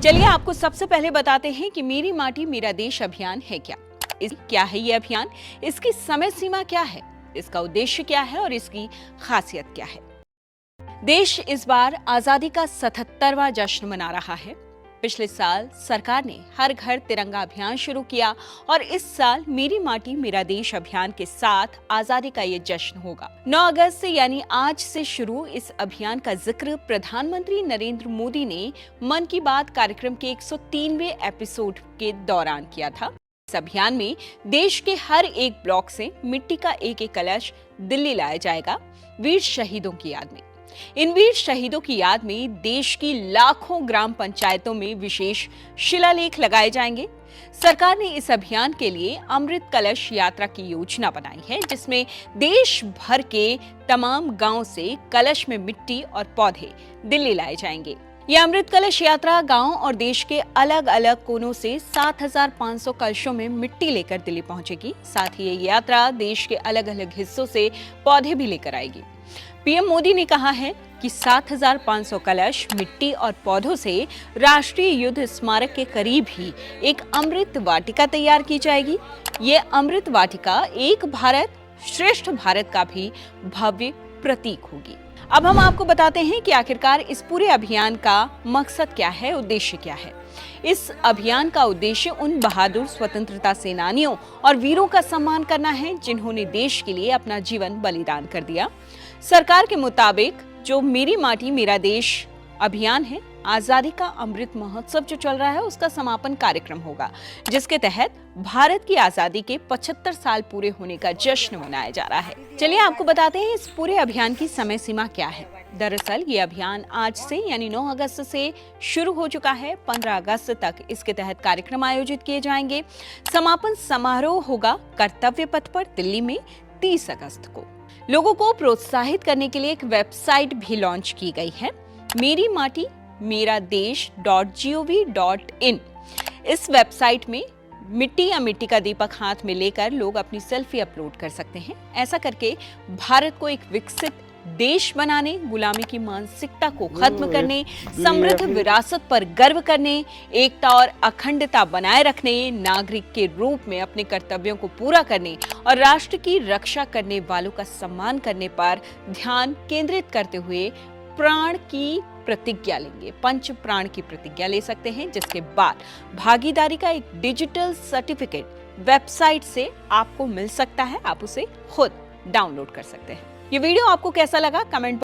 चलिए आपको सबसे पहले बताते हैं कि मेरी माटी मेरा देश अभियान है क्या। क्या है ये अभियान, इसकी समय सीमा क्या है, इसका उद्देश्य क्या है और इसकी खासियत क्या है। देश इस बार आजादी का 77वां जश्न मना रहा है। पिछले साल सरकार ने हर घर तिरंगा अभियान शुरू किया और इस साल मेरी माटी मेरा देश अभियान के साथ आजादी का ये जश्न होगा। 9 अगस्त से यानी आज से शुरू इस अभियान का जिक्र प्रधानमंत्री नरेंद्र मोदी ने मन की बात कार्यक्रम के 103वें एपिसोड के दौरान किया था। इस अभियान में देश के हर एक ब्लॉक से मिट्टी का एक एक कलश दिल्ली लाया जाएगा, वीर शहीदों की याद में। इन वीर शहीदों की याद में देश की लाखों ग्राम पंचायतों में विशेष शिलालेख लगाए जाएंगे। सरकार ने इस अभियान के लिए अमृत कलश यात्रा की योजना बनाई है, जिसमें देश भर के तमाम गांव से कलश में मिट्टी और पौधे दिल्ली लाए जाएंगे। यह अमृत कलश यात्रा गांव और देश के अलग अलग कोनों से 7,500 कलशों में मिट्टी लेकर दिल्ली पहुंचेगी। साथ ही ये यात्रा देश के अलग अलग हिस्सों से पौधे भी लेकर आएगी। पीएम मोदी ने कहा है कि 7,500 कलश मिट्टी और पौधों से राष्ट्रीय युद्ध स्मारक के करीब ही एक अमृत वाटिका तैयार की जाएगी। ये अमृत वाटिका एक भारत श्रेष्ठ भारत का भी भव्य प्रतीक होगी। अब हम आपको बताते हैं कि आखिरकार इस पूरे अभियान का मकसद क्या है, उद्देश्य क्या है। इस अभियान का उद्देश्य उन बहादुर स्वतंत्रता सेनानियों और वीरों का सम्मान करना है जिन्होंने देश के लिए अपना जीवन बलिदान कर दिया। सरकार के मुताबिक जो मेरी माटी मेरा देश अभियान है, आजादी का अमृत महोत्सव जो चल रहा है उसका समापन कार्यक्रम होगा, जिसके तहत भारत की आजादी के 75 साल पूरे होने का जश्न मनाया जा रहा है। चलिए आपको बताते हैं इस पूरे अभियान की समय सीमा क्या है। दरअसल ये अभियान आज से यानी 9 अगस्त से शुरू हो चुका है। 15 अगस्त तक इसके तहत कार्यक्रम आयोजित किए जाएंगे। समापन समारोह होगा कर्तव्य पथ पर दिल्ली में 30 अगस्त को। लोगों को प्रोत्साहित करने के लिए एक वेबसाइट भी लॉन्च की गई है, मेरी माटी मेरा देश.gov.in। इस वेबसाइट में मिट्टी या मिट्टी का दीपक हाथ में लेकर लोग अपनी सेल्फी अपलोड कर सकते हैं। ऐसा करके भारत को एक विकसित देश बनाने, गुलामी की मानसिकता को खत्म करने, समृद्ध विरासत पर गर्व करने, एकता और अखंडता बनाए रखने, नागरिक के रूप में अपने कर्तव्यों को पूरा करने और राष्ट्र की रक्षा करने वालों का सम्मान करने पर ध्यान केंद्रित करते हुए प्राण की प्रतिज्ञा लेंगे। पंच प्राण की प्रतिज्ञा ले सकते हैं, जिसके बाद भागीदारी का एक डिजिटल सर्टिफिकेट वेबसाइट से आपको मिल सकता है। आप उसे खुद डाउनलोड कर सकते हैं। ये वीडियो आपको कैसा लगा कमेंट